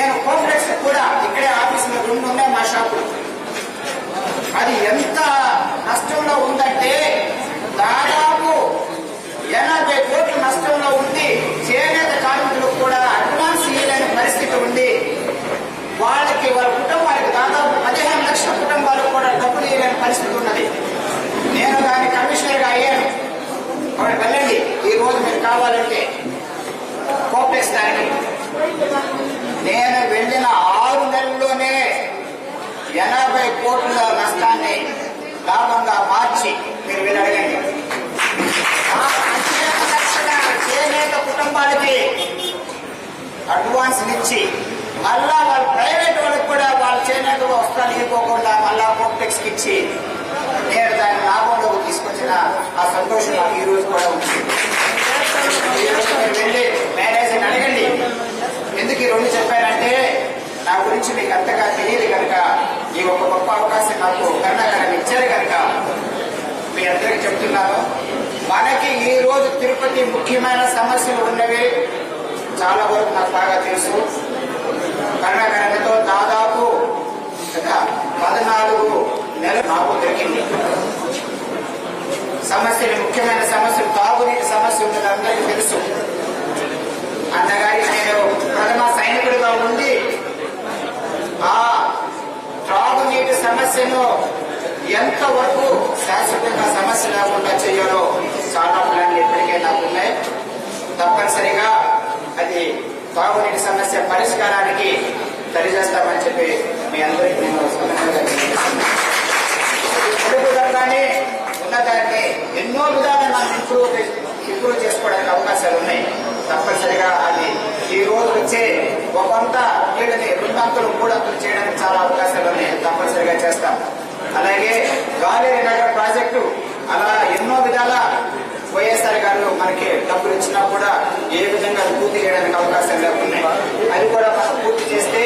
నేను కాంప్లెక్స్ కూడా ఇక్కడే ఆఫీసులో 2 ఉన్నాయి మా షాపులు. అది ఎంత నష్టంలో ఉందంటే దాదాపు 80 కోట్ల నష్టంలో ఉంది. చేనేత కార్మికులకు కూడా అడ్వాన్స్ ఇవ్వలేని పరిస్థితి ఉంది. వాళ్ళ కుటుంబానికి దాదాపు 15 లక్షల కుటుంబాలకు కూడా డబ్బులు ఇవ్వలేని పరిస్థితి ఉన్నది. నేను దాన్ని కమిషనర్ గా అయ్యాను. అక్కడ వెళ్ళండి, ఈ రోజు మీరు కావాలంటే కాంప్లెక్స్ దానికి. నేను వెళ్ళిన 6 నెలల్లోనే 80 కోట్ల నష్టాన్ని లాభంగా మార్చి మీరు వీళ్ళు అడగండి. చేనేత కుటుంబాలకి అడ్వాన్స్ ఇచ్చి మళ్ళా వాళ్ళ ప్రైవేట్ వాళ్ళకి కూడా వాళ్ళ చేనేత వస్త్రాలు ఇవ్వకుండా మళ్ళా కాంప్లెక్స్ కి ఇచ్చి నేను దాన్ని లాభంలోకి తీసుకొచ్చిన ఆ సంతోషం నాకు ఈ రోజు కూడా ఉంది. ఈ రోజు మీరు వెళ్ళి మేనేజర్ని అడగండి. ఎందుకు ఈ 2 చెప్పానంటే నా గురించి మీకు అంతగా తెలియదు కనుక, ఈ ఒక గొప్ప అవకాశం నాకు కర్ణాకరణ ఇచ్చారు కనుక మీ అందరికీ చెప్తున్నాను. మనకి ఈ రోజు తిరుపతి ముఖ్యమైన సమస్యలు ఉన్నవి చాలా వరకు నాకు బాగా తెలుసు. కర్ణాకరణతో దాదాపు 14 నెలలు నాకు దొరికింది. సమస్యలు, ముఖ్యమైన సమస్యలు, తాగునీటి సమస్య ఉన్నది అందరికీ తెలుసు. అన్నగారికి నేను ప్రథమ సైనికుడిగా ఉండి ఆ త్రాగునీటి సమస్యను ఎంతవరకు శాశ్వతంగా సమస్య లేకుండా చేయాలో చాలా ప్లాన్లు ఇప్పటికే నాకు ఉన్నాయి. తప్పనిసరిగా అది తాగునీటి సమస్య పరిష్కారానికి తెలియజేస్తామని చెప్పి మీ అందరికీ నేను పొడుగుదలగానే ఉన్నదాన్ని ఎన్నో విధాలు మనం ఇంప్రూవ్ చేసుకోవడానికి అవకాశాలు ఉన్నాయి. తప్పనిసరిగా అది ఈ రోజు వచ్చే ఒకంత వీళ్ళని 2 అంతులు 3 అంతులు చేయడానికి చాలా అవకాశాలు ఉన్నాయి. తప్పనిసరిగా చేస్తాం. అలాగే గాలేరు నగర్ ప్రాజెక్టు అలా ఎన్నో విధాల వైఎస్ఆర్ గారు మనకి డబ్బులు ఇచ్చినా కూడా ఏ విధంగా పూర్తి చేయడానికి అవకాశాలు లేకున్నాయి. అది కూడా మనం పూర్తి చేస్తే,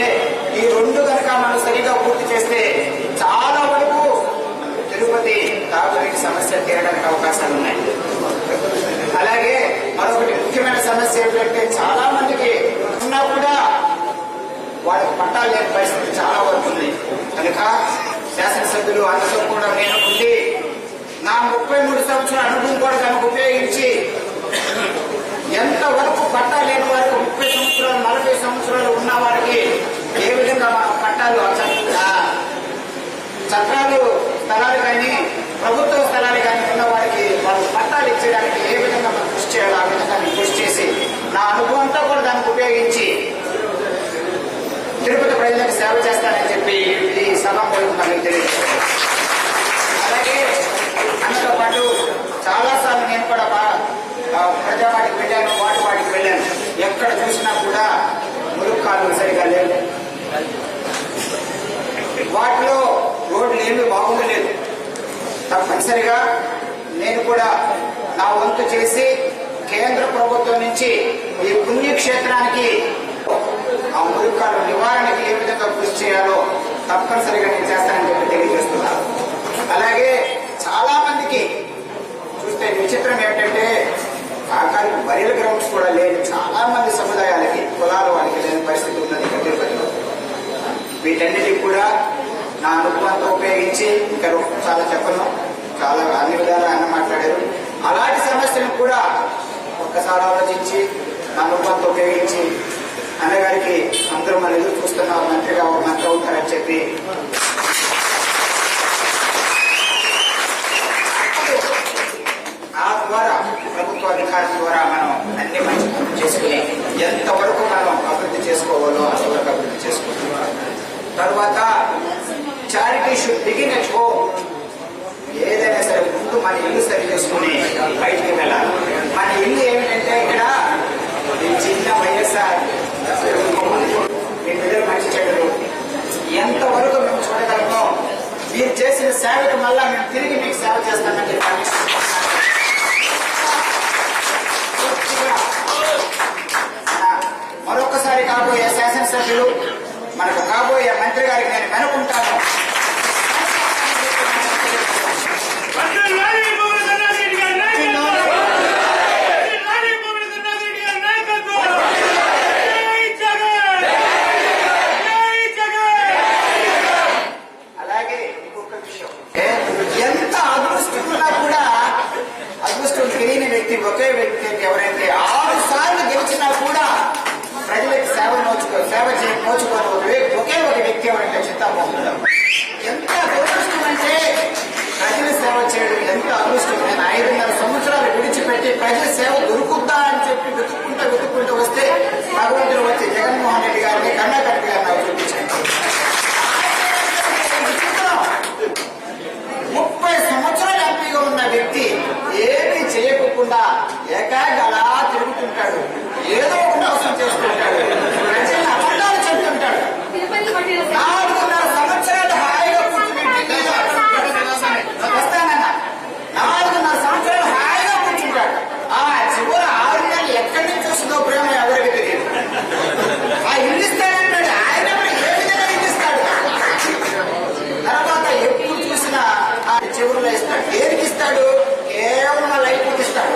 ఈ 2 కనుక మనం సరిగా పూర్తి చేస్తే చాలా వరకు తిరుపతి తాగునీటి సమస్య తీరడానికి అవకాశాలు ఉన్నాయి. అలాగే మరొకటి ముఖ్యమైన సమస్య ఏంటంటే చాలా మందికి ఉన్నా కూడా వాళ్ళకి పట్టాలు లేని పరిస్థితి చాలా వరకు ఉంది. కనుక శాసనసభ్యులు అందరూ కూడా నేను ఉండి నా 33 సంవత్సరాల అనుభవం కూడా దానికి ఉపయోగించి ఎంతవరకు పట్టా లేని వారికి 30 సంవత్సరాలు 40 సంవత్సరాలు ఉన్న వారికి ఏ విధంగా మనం పట్టాలు చట్టాలు స్థలాలు కానీ ప్రభుత్వ స్థలాలు కానీ ఉన్న వారికి వాళ్ళు పట్టాలు ఇచ్చేయడానికి ఏ విధంగా మనం కృషి చేయాలో ఆ విధంగా కృషి చేసి నా అనుభవంతో కూడా దానికి ఉపయోగించి తిరుపతి ప్రజలకు సేవ చేస్తానని చెప్పి ఈ సభాముఖంగా తెలియజేస్తాను. అలాగే అందుతో పాటు చాలాసార్లు నేను కూడా ప్రజావాడికి వెళ్ళాను, వాటికి వెళ్ళాను. ఎక్కడ చూసినా కూడా మురుగు కాలువలు సరిగా లేవు. వాటిలో రోడ్లు ఏమీ బాగుండలేదు. తప్పనిసరిగా నేను కూడా నా వంతు చేసి కేంద్ర ప్రభుత్వం నుంచి ఈ పుణ్యక్షేత్రానికి ఆ మురుగు కాలువ నివారణకి ఏ విధంగా కృషి చేయాలో తప్పనిసరిగా నేను చేస్తానని చెప్పి తెలియజేస్తున్నాను. అలాగే చాలా మందికి చూస్తే విచిత్రం ఏమిటంటే ఆఖరికి బరియల్ గ్రౌండ్స్ కూడా లేని చాలా మంది సముదాయాలకి, కులాల వారికి లేని పరిస్థితి ఉన్నది తిరుపతిలో. వీటన్నిటికి కూడా నా అనుభవంతో ఉపయోగించి, ఇంకా చాలా చెప్పను, చాలా అన్ని విధాలుగా అన్న మాట్లాడారు. అలాంటి సమస్యలను కూడా ఒక్కసారి ఆలోచించి నా అనుభవంతో ఉపయోగించి అన్నగారికి అందరూ మనం ఎదురు చూస్తున్న మంత్రిగా ఒక మంత్రి అవుతారని చెప్పి ఆ ద్వారా ప్రభుత్వ అధికారం ద్వారా మనం అన్ని మంచి పనులు చేసుకుని ఎంతవరకు మనం అభివృద్ధి చేసుకోవాలో అంతవరకు అభివృద్ధి చేసుకోవాలి. తర్వాత charity should begin at home. ఏదైనా సరే ముందు మన ఇల్లు సరి చేసుకుని బయటికి వెళ్ళాలి. మన ఇల్లు ఏమిటంటే ఇక్కడ చిన్న వైఎస్ఆర్ మీ బిడ్డలు మంచి చెడ్డలు ఎంతవరకు మేము చూడగలమో మీరు చేసిన సేవకు మళ్ళా మేము తిరిగి మీకు సేవ చేస్తామని చెప్పాలి. మరొకసారి కాబోయే శాసనసభ్యులు, మనకు కాబోయే మంత్రి గారికి నేను కనుక్కుంటాను. సేవ నోచుకొని ఒకే ఒక వ్యక్తి ఎవరంటే చింతామోహన్ రావు. ఎంత దురదృష్టం అంటే ప్రజల సేవ చేయడం ఎంత అదృష్టం. నేను 5.5 సంవత్సరాలు విడిచిపెట్టి ప్రజల సేవ దొరుకుద్దా అని చెప్పి వెతుక్కుంటూ వస్తే భగవంతుడు వచ్చి జగన్మోహన్ రెడ్డి గారిని కర్ణాటక గారిని నాకు చూపించాను. 30 సంవత్సరాలు ఎంపీగా ఉన్న వ్యక్తి ఏమీ చేయకుండా ఏకాగా అలా తిరుగుతుంటాడు, ఏదో ఒక మోసం చేస్తుంటాడు, ప్రజల్ని అబద్ధాలు చెప్తుంటాడు. 4.5 సంవత్సరాలు హాయిగా కూర్చుని వస్తానన్నా 4.5 సంవత్సరాలు హాయిగా కూర్చుంటాడు. ఆ చివరి 6 నెలలు ఎక్కడి నుంచి వస్తుందో ప్రేమ ఎవరికి తెలియదు. ఆ ఇల్లు ఇస్తాడంటాడు, ఆయన ఏ విధంగా ఇల్లు ఇస్తాడు. తర్వాత ఎప్పుడు చూసినా ఆ చివరిలో ఇస్తాడు. దేనికి ఇస్తాడు? కేవలం ఆ లైఫ్ ఇస్తాడు.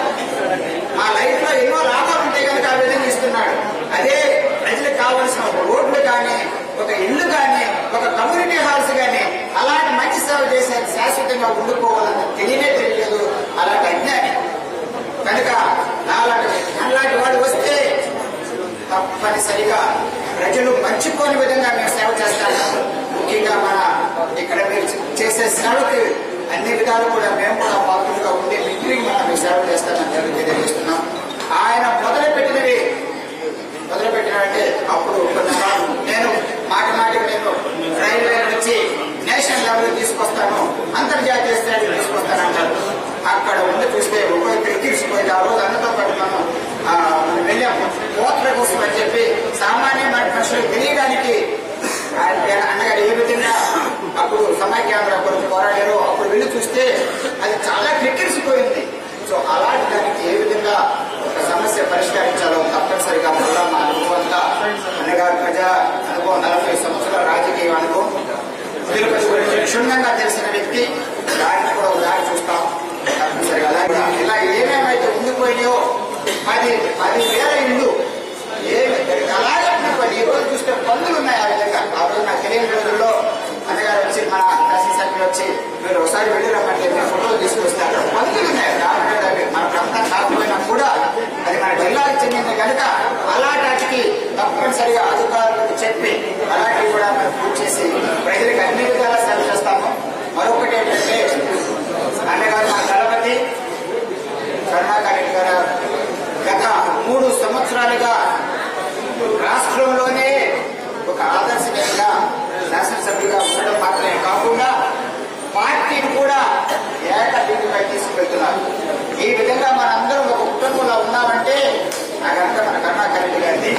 ఆ లైఫ్ లో ఎన్నో లాభాలు ఉంటాయి కనుక ఆ విధంగా ఇస్తున్నాడు. అదే ప్రజలకు కావలసిన ఒక రోడ్లు కానీ, ఒక ఇల్లు కానీ, ఒక కమ్యూనిటీ హాల్స్ కానీ అలాంటి మంచి సేవ చేసే శాశ్వతంగా ఉండిపోవాలని తెలియలేదు. అలాంటి అజ్ఞాని కనుక అలాంటి వాడు వస్తే తప్పనిసరిగా ప్రజలు మర్చిపోని విధంగా మేము సేవ చేస్తాము. ముఖ్యంగా మన ఇక్కడ మీరు చేసే సేవకి అన్ని విధాలు కూడా మేము కూడా పాత్రలుగా ఉండి మిత్రికి మనం సేవ చేస్తామని తెలియజేస్తున్నాం. ఆయన మొదలుపెట్టినంటే అప్పుడు నేను మాటికి నేను రైల్వే నుంచి నేషనల్ లెవెల్ తీసుకొస్తాను, అంతర్జాతీయ స్థాయిలో తీసుకొస్తానంటారు. అక్కడ ఉండి చూస్తే ఒక్కొక్కరు తీసిపోయింది. ఆ రోజు అన్నతో పాటు మనం వెళ్ళాము కోట్ల కోసం అని చెప్పి సామాన్య మనుషులు తెలియడానికి అన్నగారు ఏ విధంగా అప్పుడు సమైక్యాంధ్ర కొరకు పోరాడారో అప్పుడు వెళ్ళి చూస్తే అది చాలా క్లిక్కిరిసిపోయింది. సో అలాంటి దానికి ఏ విధంగా ఒక సమస్య పరిష్కరించాలో తప్పనిసరిగా మళ్ళా మా అనుభవంగా అన్నగారు ప్రజా అనుభవం 40 సంవత్సరాల రాజకీయ అనుభవం తిరుపతి గురించి క్షుణ్ణంగా తెలిసిన వ్యక్తి. దాన్ని కూడా ఒకసారి చూస్తాం తప్పనిసరిగా. అలాగే ఇలా ఏమేమైతే ఉండిపోయినాయో 10,000 ఇల్లు అలాగే ఉండిపోయి ఈ రోజు చూస్తే పందులు ఉన్నాయి. ఆ విధంగా ఆ రోజు నాకు తెలియని రోజుల్లో అన్నగారు వచ్చి మన శాసనసభ్యులు వచ్చి మీరు ఒకసారి వెళ్ళి రమ్మంటే మీరు ఫోటోలు తీసుకొస్తారు. పందులు ఉన్నాయి మన ప్రాంతం కాకపోయినా కూడా అది మన జిల్లాకు చెందింది కనుక అలాంటికి తప్పనిసరిగా అధికారులకు చెప్పి అలాంటివి కూడా మనం పూర్తి చేసి ప్రజలకు అన్ని విధాలా సేవ చేస్తాము. మరొకటి ఏంటంటే అన్నగారు మన దళపతి కరుణాకర్ రెడ్డి గారు గత 3 సంవత్సరాలుగా రాష్ట్రంలోనే ఒక ఆదర్శంగా శాసనసభ్యులుగా ఉండడం మాత్రమే కాకుండా పార్టీని కూడా ఏకబిందుపై తీసుకెళ్తున్నారు. ఈ విధంగా మనందరం ఒక కుటుంబంలో ఉన్నామంటే నాకంతా మన కరుణాకర్ రెడ్డి గారిని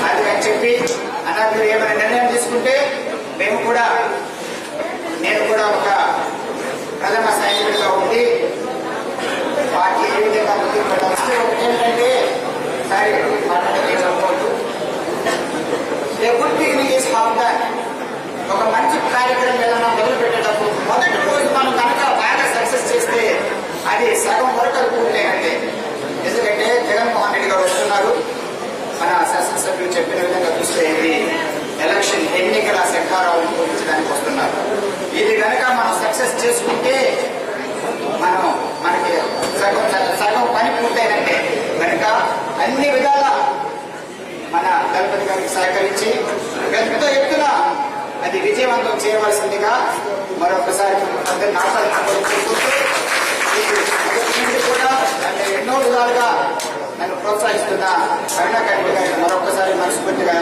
అది అని చెప్పి అన్న మీరు ఏమైనా నిర్ణయం తీసుకుంటే నేను కూడా ఒక ప్రథమ సైనికుడిగా ఉండి పార్టీ ఏ విధంగా ముందుకు పెట్టాల్సి ఏంటంటే సరే good beginning is half done. ఒక మంచి కార్యక్రమం ఏదైనా మొదలు పెట్టేటప్పుడు మొదటి రోజు మనం కనుక బాగా సక్సెస్ చేస్తే అది సగం వరకు పూర్తయినట్టే. ఎందుకంటే జగన్మోహన్ రెడ్డి గారు వస్తున్నారు. మన శాసనసభ్యులు చెప్పిన విధంగా చూస్తే ఇది ఎలక్షన్ ఎన్నికల శంఖారావును పూరించడానికి వస్తున్నారు. ఇది కనుక మనం సక్సెస్ చేసుకుంటే మనకి సగం పని పూర్తయినట్టే. కనుక అన్ని విధాల మన దళపతి గారికి సహకరించి పెద్ద ఎత్తున అది విజయవంతం చేయవలసిందిగా మరొకసారి అందరి నాటాలు కూడా ఎన్నో విధాలుగా నన్ను ప్రోత్సహిస్తున్న కరుణాకర్ రెడ్డి గారికి మరొకసారి మనస్ఫూర్తిగా